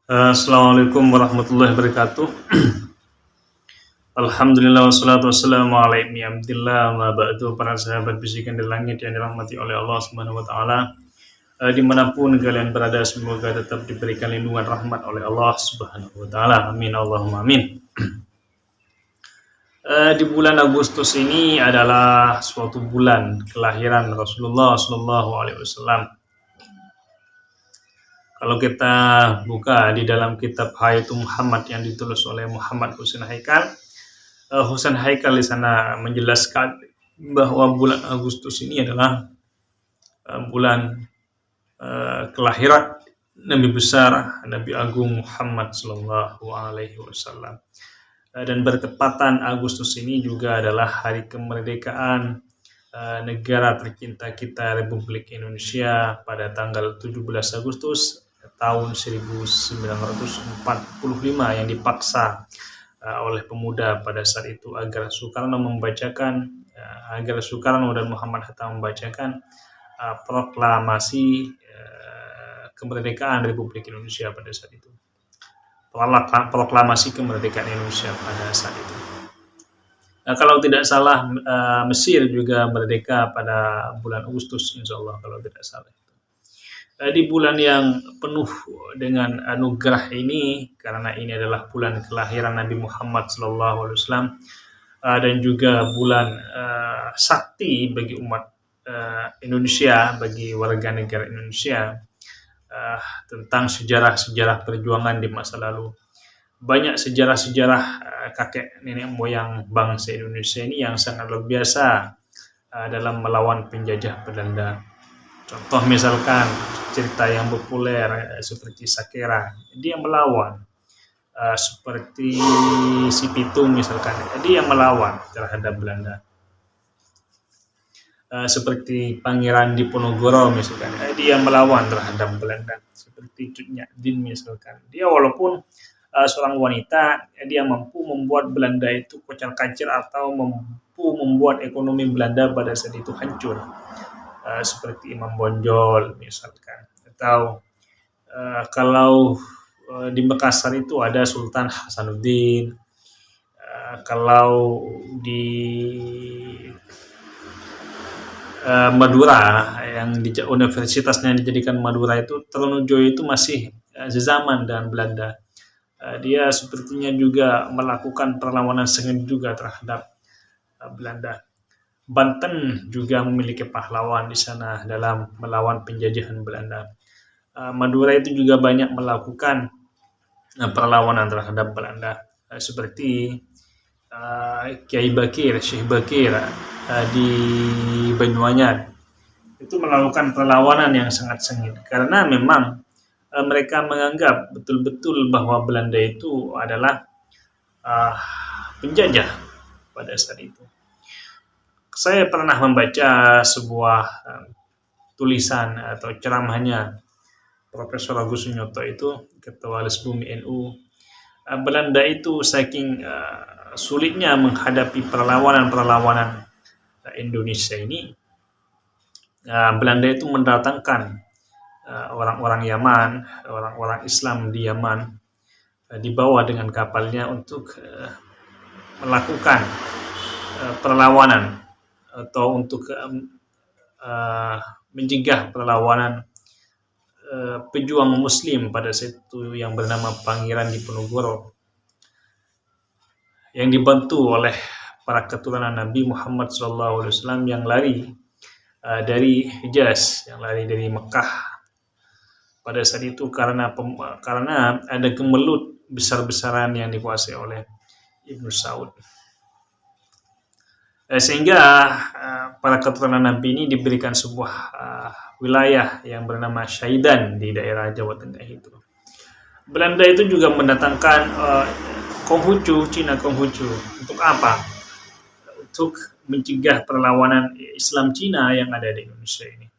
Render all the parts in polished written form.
Assalamualaikum warahmatullahi wabarakatuh. Alhamdulillah wassalatu wassalamu ala ibni abdillah wa ba'du. Para sahabat bisikan di langit yang dirahmati oleh Allah Subhanahu wa taala. Dimanapun kalian berada, semoga tetap diberikan lindungan rahmat oleh Allah Subhanahu wa taala. Amin Allahumma amin. Di bulan Agustus ini adalah suatu bulan kelahiran Rasulullah Sallallahu Alaihi Wasallam. Kalau kita buka di dalam kitab Hayatul Muhammad yang ditulis oleh Muhammad Husain Haikal, Husain Haikal di sana menjelaskan bahwa bulan Agustus ini adalah bulan kelahiran Nabi besar, Nabi Agung Muhammad Sallallahu Alaihi Wasallam. Dan bertepatan Agustus ini juga adalah hari kemerdekaan negara tercinta kita Republik Indonesia pada tanggal 17 Agustus tahun 1945 yang dipaksa oleh pemuda pada saat itu agar Soekarno dan Muhammad Hatta membacakan proklamasi kemerdekaan Republik Indonesia pada saat itu. Proklamasi kemerdekaan Indonesia pada saat itu. Nah, kalau tidak salah Mesir juga merdeka pada bulan Agustus, insya Allah kalau tidak salah. Di bulan yang penuh dengan anugerah ini, karena ini adalah bulan kelahiran Nabi Muhammad SAW dan juga bulan sakti bagi umat Indonesia, bagi warga negara Indonesia, tentang sejarah-sejarah perjuangan di masa lalu. Banyak sejarah-sejarah kakek nenek moyang bangsa Indonesia ini yang sangat luar biasa dalam melawan penjajah Belanda. Contoh misalkan cerita yang populer seperti Sakera, dia melawan. Seperti Si Pitung misalkan, dia melawan terhadap Belanda. Seperti Pangeran Diponegoro misalkan, dia melawan terhadap Belanda. Seperti Cut Nyak-Dien misalkan, dia walaupun seorang wanita, dia mampu membuat Belanda itu kocar-kacir atau mampu membuat ekonomi Belanda pada saat itu hancur. Seperti Imam Bonjol misalkan, atau kalau di Makassar itu ada Sultan Hasanuddin, kalau di Madura yang universitasnya dijadikan Madura itu, Trunojoyo itu masih sezaman dengan Belanda. Dia sepertinya juga melakukan perlawanan sengit juga terhadap Belanda. Banten juga memiliki pahlawan di sana dalam melawan penjajahan Belanda. Madura itu juga banyak melakukan perlawanan terhadap Belanda, seperti Kiai Bakir, Syekh Bakir di Banyuanyar. Itu melakukan perlawanan yang sangat sengit karena memang mereka menganggap betul-betul bahwa Belanda itu adalah penjajah pada saat itu. Saya pernah membaca sebuah tulisan atau ceramahnya Profesor Agus Sunyoto, itu Ketua Lesbumi NU. Belanda itu saking sulitnya menghadapi perlawanan Indonesia ini, Belanda itu mendatangkan orang-orang Yaman, orang-orang Islam di Yaman, dibawa dengan kapalnya untuk melakukan perlawanan atau untuk mencegah perlawanan pejuang Muslim pada saat itu yang bernama Pangeran Diponegoro, yang dibantu oleh para keturunan Nabi Muhammad SAW yang lari dari Hijaz, yang lari dari Mekah pada saat itu karena ada gemelut besar-besaran yang dikuasai oleh Ibnu Saud. Sehingga para keturunan Nabi ini diberikan sebuah wilayah yang bernama Syaidan di daerah Jawa Tengah itu. Belanda itu juga mendatangkan Konghucu, Cina Konghucu. Untuk apa? Untuk mencegah perlawanan Islam Cina yang ada di Indonesia ini.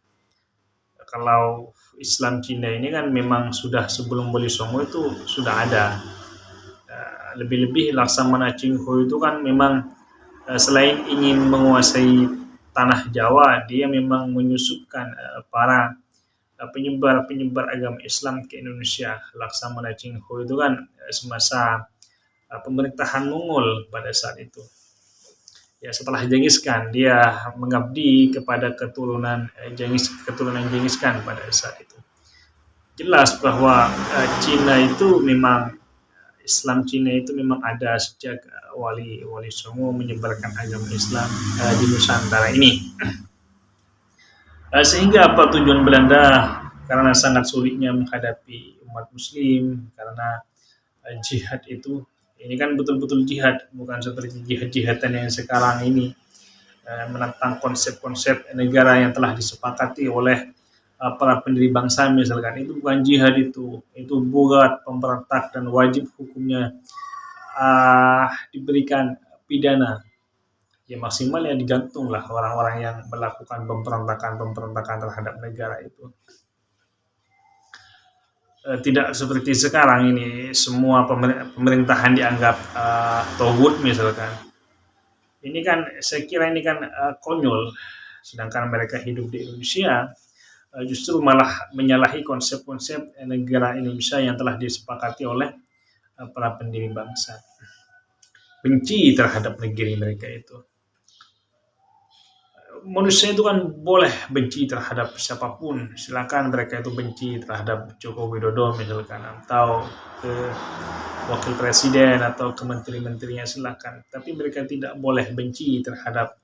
Kalau Islam Cina ini kan memang sudah sebelum Wali Songo itu sudah ada. Lebih-lebih Laksamana Chingho itu kan memang selain ingin menguasai tanah Jawa, dia memang menyusupkan para penyebar agama Islam ke Indonesia. Laksamana Chingho itu kan semasa pemerintahan Mongol pada saat itu. Ya, setelah Genghis Khan, dia mengabdi kepada keturunan Genghis Khan pada saat itu. Jelas bahwa Islam Cina itu memang ada sejak Wali Songo menyebarkan agama Islam di Nusantara ini. Sehingga apa tujuan Belanda, karena sangat sulitnya menghadapi umat Muslim, karena jihad itu, ini kan betul-betul jihad, bukan seperti jihad-jihatan yang sekarang ini, menentang konsep-konsep negara yang telah disepakati oleh para pendiri bangsa misalkan. Itu bukan jihad, itu bugat, pemberontak, dan wajib hukumnya diberikan pidana. Ya maksimal ya digantung lah orang-orang yang melakukan pemberontakan terhadap negara itu. Tidak seperti sekarang ini semua pemerintahan dianggap togut misalkan. Ini kan saya kira ini kan konyol, sedangkan mereka hidup di Indonesia justru malah menyalahi konsep-konsep negara Indonesia yang telah disepakati oleh para pendiri bangsa. Benci terhadap negeri mereka itu. Manusia itu kan boleh benci terhadap siapapun, silakan mereka itu benci terhadap Joko Widodo misalkan, atau ke wakil presiden atau ke menteri-menterinya, silakan, tapi mereka tidak boleh benci terhadap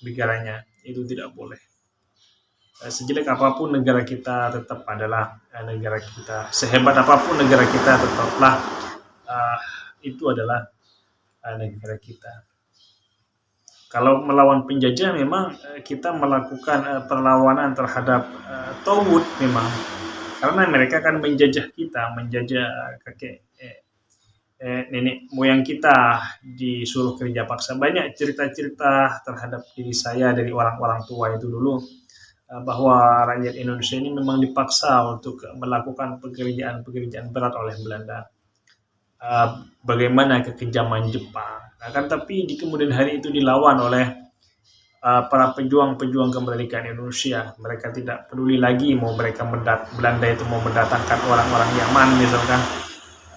negaranya, itu tidak boleh. Sejelek apapun negara kita tetap adalah negara kita, sehebat apapun negara kita tetaplah itu adalah negara kita. Kalau melawan penjajah memang kita melakukan perlawanan terhadap Tauhid memang, karena mereka kan menjajah kita, menjajah kakek nenek moyang kita, disuruh kerja paksa. Banyak cerita-cerita terhadap diri saya dari orang-orang tua itu dulu, bahwa rakyat Indonesia ini memang dipaksa untuk melakukan pekerjaan berat oleh Belanda. Bagaimana kekejaman Jepang. Akan tapi di kemudian hari itu dilawan oleh para pejuang kemerdekaan Indonesia. Mereka tidak peduli lagi mau Belanda itu mau mendatangkan orang-orang Yaman misalkan,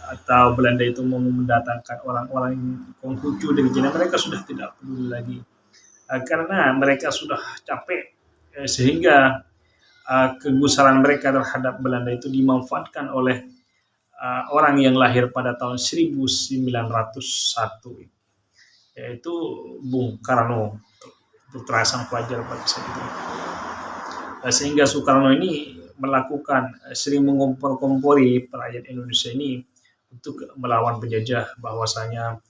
atau Belanda itu mau mendatangkan orang-orang Konghucu dari Cina. Mereka sudah tidak peduli lagi karena mereka sudah capek, sehingga kegusaran mereka terhadap Belanda itu dimanfaatkan oleh orang yang lahir pada tahun 1901, yaitu Bung Karno, putra sang pelajar pada saat itu. Sehingga Soekarno ini sering mengompor-kompori rakyat Indonesia ini untuk melawan penjajah, bahwasanya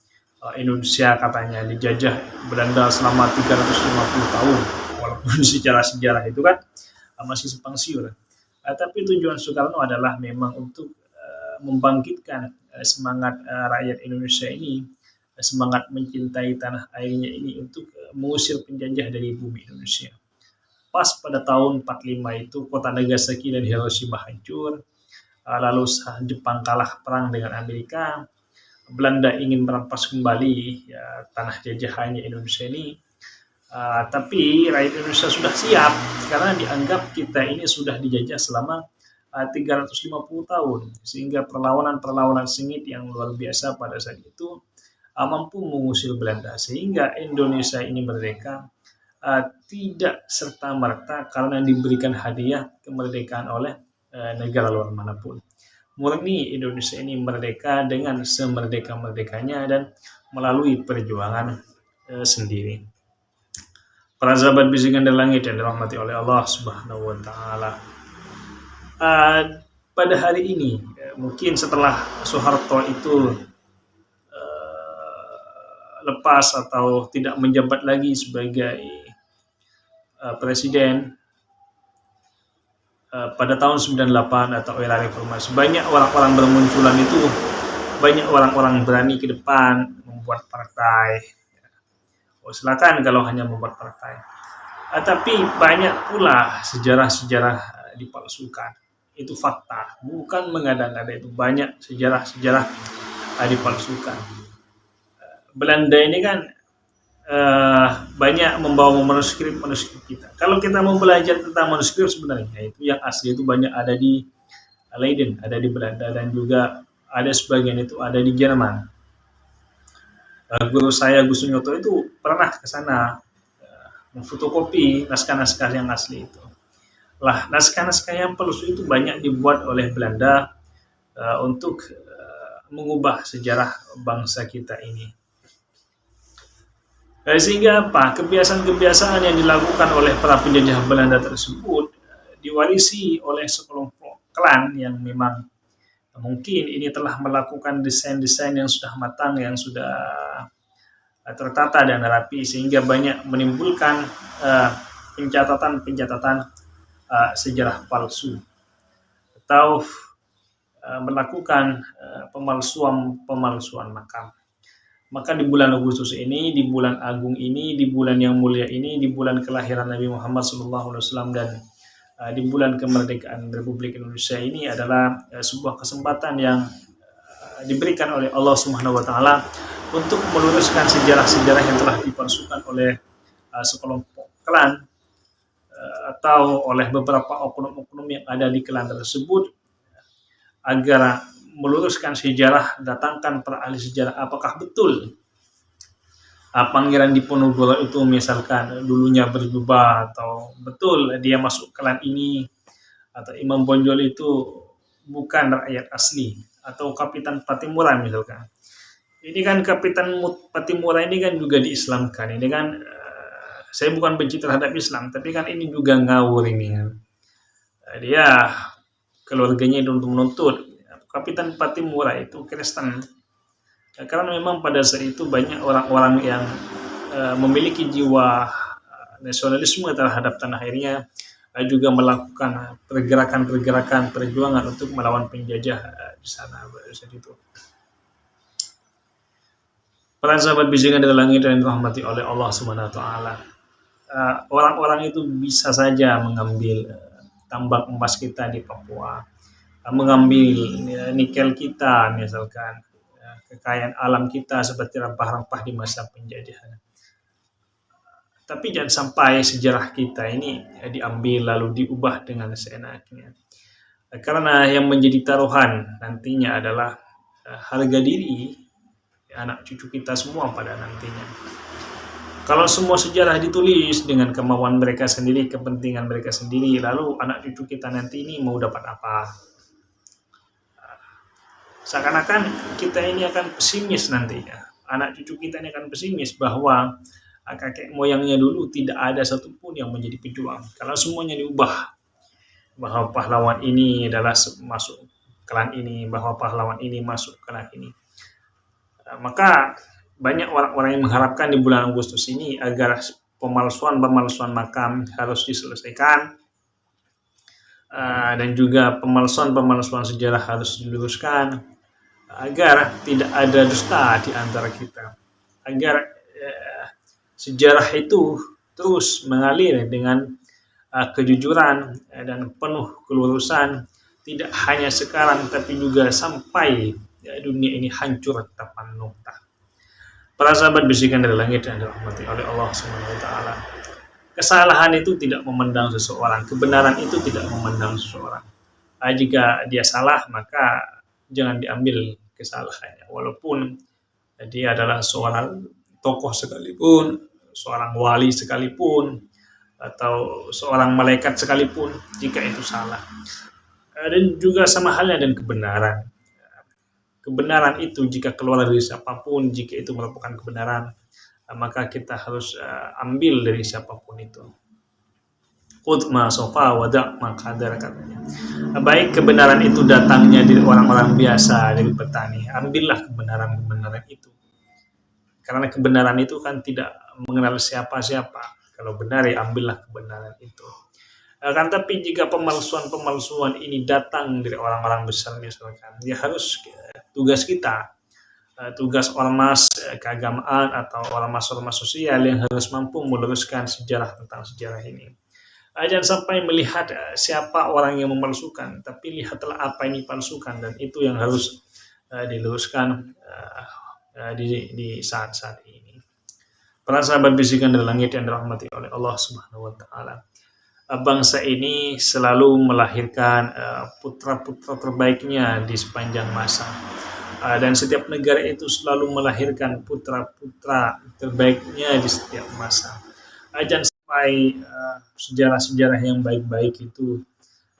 Indonesia katanya dijajah Belanda selama 350 tahun, walaupun secara sejarah itu kan masih simpang siur. Tapi tujuan Soekarno adalah memang untuk membangkitkan semangat rakyat Indonesia ini, semangat mencintai tanah airnya ini, untuk mengusir penjajah dari bumi Indonesia. Pas pada tahun 45 itu kota Nagasaki dan Hiroshima hancur, lalu Jepang kalah perang dengan Amerika, Belanda ingin merampas kembali tanah jajahannya Indonesia ini, tapi rakyat Indonesia sudah siap karena dianggap kita ini sudah dijajah selama 350 tahun, sehingga perlawanan sengit yang luar biasa pada saat itu mampu mengusir Belanda, sehingga Indonesia ini merdeka tidak serta-merta karena diberikan hadiah kemerdekaan oleh negara luar manapun. Murni Indonesia ini merdeka dengan semerdeka-merdekanya dan melalui perjuangan sendiri. Para sahabat Bisikan dari Langit yang dirahmati oleh Allah Subhanahu wa Ta'ala, pada hari ini mungkin setelah Soeharto itu lepas atau tidak menjabat lagi sebagai presiden pada tahun 98 atau era reformasi, banyak orang-orang bermunculan itu, banyak orang-orang berani ke depan membuat partai. Silakan kalau hanya membuat partai, tapi banyak pula sejarah-sejarah dipalsukan. Itu fakta, bukan mengada-ngada. Itu banyak sejarah-sejarah dipalsukan. Belanda ini kan banyak membawa manuskrip kita. Kalau kita mau belajar tentang manuskrip sebenarnya itu yang asli itu banyak ada di Leiden, ada di Belanda dan juga ada sebagian itu ada di Jerman. Guru saya Gus Sunyoto itu pernah ke sana memfotokopi naskah-naskah yang asli itu. Lah, naskah-naskah yang palsu itu banyak dibuat oleh Belanda untuk mengubah sejarah bangsa kita ini. Sehingga apa? Kebiasaan-kebiasaan yang dilakukan oleh para penjajah Belanda tersebut diwarisi oleh sekelompok klan yang memang mungkin ini telah melakukan desain-desain yang sudah matang, yang sudah tertata dan rapi, sehingga banyak menimbulkan pencatatan-pencatatan sejarah palsu atau melakukan pemalsuan makam. Maka di bulan Agustus ini, di bulan agung ini, di bulan yang mulia ini, di bulan kelahiran Nabi Muhammad SAW dan di bulan kemerdekaan Republik Indonesia ini adalah sebuah kesempatan yang diberikan oleh Allah Subhanahu wa taala untuk meluruskan sejarah-sejarah yang telah dipalsukan oleh sekelompok klan atau oleh beberapa oknum-oknum yang ada di klan tersebut, agar meluruskan sejarah, datangkan para ahli sejarah apakah betul Pangeran Diponegoro itu misalkan dulunya berjubah, atau betul dia masuk klan ini, atau Imam Bonjol itu bukan rakyat asli, atau Kapitan Patimura misalkan. Ini kan Kapitan Patimura ini kan juga diislamkan. Ini kan saya bukan benci terhadap Islam, tapi kan ini juga ngawur ini kan. Dia keluarganya itu untuk menuntut Kapitan Patimura itu Kristen. Karena memang pada saat itu banyak orang-orang yang memiliki jiwa nasionalisme terhadap tanah airnya, juga melakukan pergerakan-pergerakan perjuangan untuk melawan penjajah di sana pada saat itu. Para sahabat bisingan dari langit yang dirahmati oleh Allah Subhanahu wa taala. Orang-orang itu bisa saja mengambil tambang emas kita di Papua, mengambil nikel kita misalkan, kekayaan alam kita seperti rempah-rempah di masa penjajahan. Tapi jangan sampai sejarah kita ini diambil lalu diubah dengan seenaknya. Karena yang menjadi taruhan nantinya adalah harga diri anak cucu kita semua pada nantinya. Kalau semua sejarah ditulis dengan kemauan mereka sendiri, kepentingan mereka sendiri, lalu anak cucu kita nanti ini mau dapat apa? Seakan-akan kita ini akan pesimis nantinya. Anak cucu kita ini akan pesimis bahwa kakek moyangnya dulu tidak ada satupun yang menjadi pejuang. Kalau semuanya diubah, bahwa pahlawan ini adalah masuk klan ini, bahwa pahlawan ini masuk klan ini, maka banyak orang-orang yang mengharapkan di bulan Agustus ini agar pemalsuan makam harus diselesaikan, dan juga pemalsuan sejarah harus diluruskan, agar tidak ada dusta di antara kita, agar sejarah itu terus mengalir dengan kejujuran dan penuh kelurusan, tidak hanya sekarang tapi juga sampai dunia ini hancur tanpa noktah. Para sahabat bisikan dari langit yang dirahmati oleh Allah Subhanahu wa taala. Kesalahan itu tidak memandang seseorang, kebenaran itu tidak memandang seseorang. Jika dia salah, maka jangan diambil kesalahannya, walaupun dia adalah seorang tokoh sekalipun, seorang wali sekalipun, atau seorang malaikat sekalipun, jika itu salah. Dan juga sama halnya dengan kebenaran. Kebenaran itu jika keluar dari siapapun, jika itu merupakan kebenaran, maka kita harus ambil dari siapapun itu. Qud ma sofa wada' ma qadar, katanya. Baik kebenaran itu datangnya dari orang-orang biasa, dari petani, ambillah kebenaran itu. Karena kebenaran itu kan tidak mengenal siapa-siapa. Kalau benar ya ambillah kebenaran itu. Tapi jika pemalsuan ini datang dari orang-orang besar misalkan, ya harus tugas kita, tugas ormas keagamaan atau ormas sosial yang harus mampu meluruskan sejarah tentang sejarah ini. Jangan sampai melihat siapa orang yang memalsukan, tapi lihatlah apa yang dipalsukan, dan itu yang harus diluruskan di saat-saat ini. Para sahabat bisikan dari langit yang dirahmati oleh Allah Subhanahu wa taala. Bangsa ini selalu melahirkan putra-putra terbaiknya di sepanjang masa. Dan setiap negara itu selalu melahirkan putra-putra terbaiknya di setiap masa. Jangan sampai sejarah-sejarah yang baik-baik itu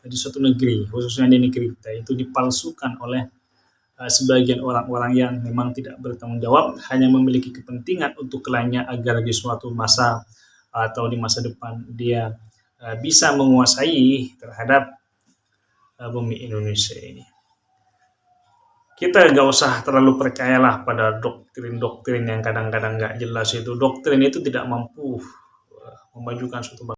di suatu negeri, khususnya di negeri kita, itu dipalsukan oleh sebagian orang-orang yang memang tidak bertanggung jawab, hanya memiliki kepentingan untuk kliennya agar di suatu masa atau di masa depan dia bisa menguasai terhadap bumi Indonesia ini. Kita gak usah terlalu percayalah pada doktrin-doktrin yang kadang-kadang gak jelas itu. Doktrin itu tidak mampu memajukan suatu bangsa.